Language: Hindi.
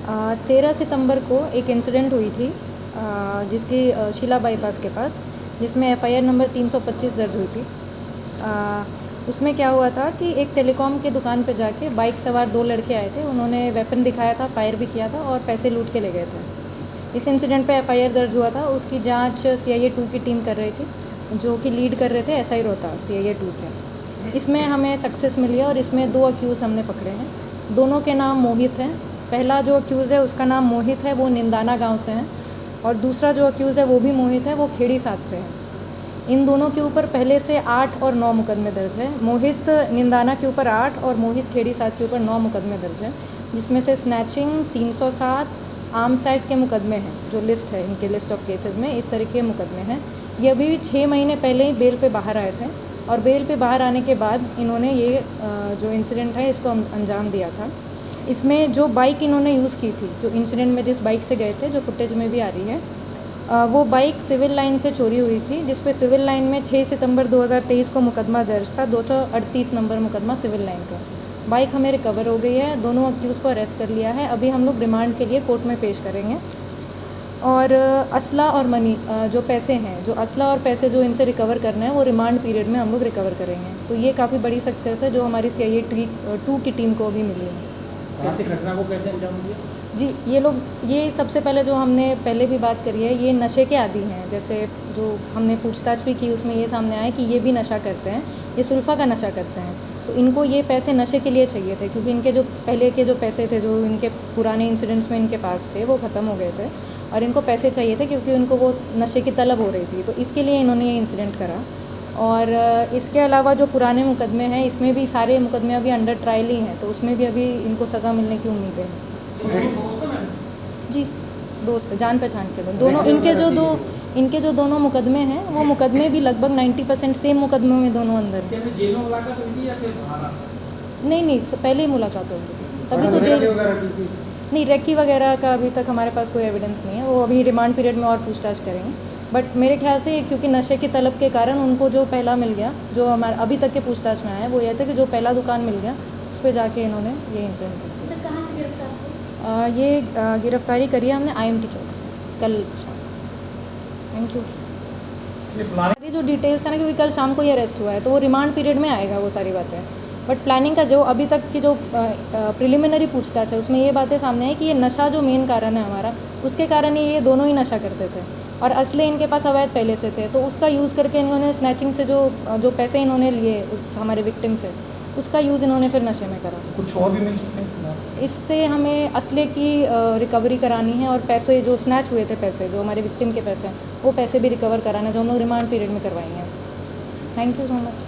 13 सितंबर को एक इंसिडेंट हुई थी जिसकी शीला बाईपास के पास, जिसमें एफआईआर नंबर 325 दर्ज हुई थी। उसमें क्या हुआ था कि एक टेलीकॉम के दुकान पे जाके बाइक सवार 2 लड़के आए थे। उन्होंने वेपन दिखाया था, फायर भी किया था और पैसे लूट के ले गए थे। इस इंसिडेंट पे एफआईआर दर्ज हुआ था। उसकी जांच सीआईए 2 की टीम कर रही थी, जो कि लीड कर रहे थे एसआई रोहतास सीआईए 2 से। इसमें हमें सक्सेस मिली है और इसमें 2 अक्यूज़ हमने पकड़े हैं। दोनों के नाम मोहित हैं। पहला जो अक्यूज़ है उसका नाम मोहित है, वो निंदाना गांव से है, और दूसरा जो अक्यूज़ है वो भी मोहित है, वो खेड़ी 7 से है। इन दोनों के ऊपर पहले से 8 और 9 मुकदमे दर्ज है। मोहित निंदाना के ऊपर 8 और मोहित खेड़ी 7 के ऊपर 9 मुकदमे दर्ज है, जिसमें से स्नैचिंग 307 आर्म्स एक्ट के मुकदमे हैं, जो लिस्ट है इनके लिस्ट ऑफ केसेस में इस तरीके के मुकदमे हैं। ये अभी 6 महीने पहले ही बेल पे बाहर आए थे, और बेल पे बाहर आने के बाद इन्होंने ये जो इंसिडेंट है इसको अंजाम दिया था। इसमें जो बाइक इन्होंने यूज़ की थी, जो इंसिडेंट में जिस बाइक से गए थे, जो फुटेज में भी आ रही है, वो बाइक सिविल लाइन से चोरी हुई थी, जिस पे सिविल लाइन में 6 सितंबर 2023 को मुकदमा दर्ज था, 238 नंबर मुकदमा सिविल लाइन का। बाइक हमें रिकवर हो गई है। दोनों अक्यूज़ को अरेस्ट कर लिया है। अभी हम लोग रिमांड के लिए कोर्ट में पेश करेंगे। और असला और मनी, जो पैसे हैं, जो असला और पैसे जो इनसे रिकवर करना है, वो रिमांड पीरियड में हम लोग रिकवर करेंगे। तो ये काफ़ी बड़ी सक्सेस है जो हमारी सीआईए 2 की टीम को अभी मिली है। ऐसी घटना को कैसे अंजाम दिया? जी, ये सबसे पहले जो हमने पहले भी बात करी है, ये नशे के आदी हैं। जैसे जो हमने पूछताछ भी की, उसमें ये सामने आया कि ये भी नशा करते हैं, ये सुल्फा का नशा करते हैं। तो इनको ये पैसे नशे के लिए चाहिए थे, क्योंकि इनके जो पहले के जो पैसे थे, जो इनके पुराने इंसिडेंट्स में इनके पास थे, वो ख़त्म हो गए थे, और इनको पैसे चाहिए थे क्योंकि उनको वो नशे की तलब हो रही थी। तो इसके लिए इन्होंने ये इंसिडेंट करा। और इसके अलावा जो पुराने मुकदमे हैं, इसमें भी सारे मुकदमे अभी अंडर ट्रायल ही हैं, तो उसमें भी अभी इनको सज़ा मिलने की उम्मीद है। जी, दोस्त जान पहचान के दोनों। इनके जो दोनों मुकदमे हैं, वो मुकदमे भी लगभग 90% सेम मुकदमों में दोनों अंदर हैं। जेल में मुलाकात हुई थी या फिर नहीं, पहले ही मुलाकात होगी, तभी तो जेल। नहीं, रेकी वगैरह का अभी तक हमारे पास कोई एविडेंस नहीं है। वो अभी रिमांड पीरियड में और पूछताछ करेंगे। बट मेरे ख्याल से क्योंकि नशे की तलब के कारण उनको जो पहला मिल गया, जो हमारे अभी तक के पूछताछ में आया है, वो ये था कि जो पहला दुकान मिल गया, उस पर जाके इन्होंने ये इंसिडेंट कर दिया। कहाँ से गिरफ्तार? ये गिरफ्तारी करी है हमने आईएमटी चौक से कल शाम। Thank you. सारी जो डिटेल्स है ना, क्योंकि कल शाम को ये अरेस्ट हुआ है, तो वो रिमांड पीरियड में आएगा वो सारी बातें। बट प्लानिंग का जो अभी तक की जो प्रिलिमिनरी पूछताछ है, उसमें ये बातें सामने आई कि ये नशा जो मेन कारण है हमारा, उसके कारण ये दोनों ही नशा करते थे, और असले इनके पास अवैध पहले से थे। तो उसका यूज़ करके इन्होंने स्नैचिंग से जो पैसे इन्होंने लिए उस हमारे विक्टिम से, उसका यूज़ इन्होंने फिर नशे में करा। कुछ और भी मिल सकते हैं? इससे हमें असले की रिकवरी करानी है, और पैसे जो स्नैच हुए थे, पैसे जो हमारे विक्टिम के पैसे हैं, वो पैसे भी रिकवर कराना है, जो हम लोग रिमांड पीरियड में करवाएंगे। Thank you so much.